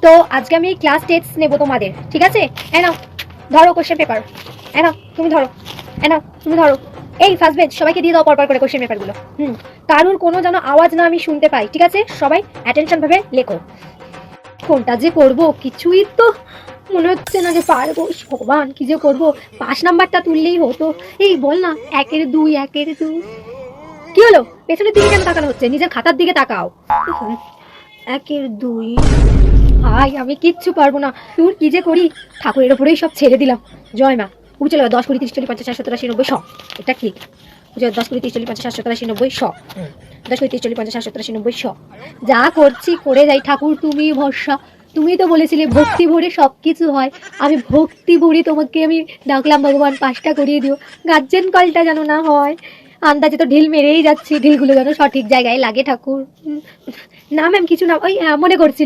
তো আজকে আমি ক্লাস টেস্ট নেবো তোমাদের, ঠিক আছে? নাও ধরো কোশ্চেন পেপার, নাও তুমি ধরো, নাও তুমি ধরো। এই ফার্স্ট বেঞ্চ সবাইকে দিয়ে দাও পরপর করে কোশ্চেন পেপারগুলো। কারুর কোনো যেন আওয়াজ না আমি শুনতে পাই, ঠিক আছে? সবাই অ্যাটেনশন ভাবে লেখো। কোনটা যে করব কিছুই তো মনে হচ্ছে না যে পারবো। ভগবান কি যে করব, 5 নাম্বারটা তুললেই হতো। এই বল না, 1-এর 2 1-এর 2। কি হলো? পেছনের দিকে কেন তাকানো হচ্ছে? নিজের খাতার দিকে তাকাও। 1-এর 2। ভাই আমি কিচ্ছু পারবো না, তোর কি যে করি। ঠাকুরের ওপরেই সব ছেড়ে দিলাম। জয় মা। উপরে চলে 10 20 30 40 50 60 70 80 90 100। এটা ঠিক। 10 20 30 40 50 60 70 80 90 100। 10 20 30 40 50 60 70 80 90 100। যা করছি করে যাই, ঠাকুর তুমি ভরসা। তুমি তো বলেছিলে ভক্তি ভরে সবকিছু হয়। আমি ভক্তি ভরে তোমাকে আমি ডাকলাম, ভগবান পাঁচটা করিয়ে দিও। গার্জেন কলটা যেন না হয়। আন্দাজে তো ঢিল মেরেই যাচ্ছি, ঢিলগুলো যেন সঠিক জায়গায় লাগে ঠাকুর। না ম্যাম কিছু না, ওই মনে করছি।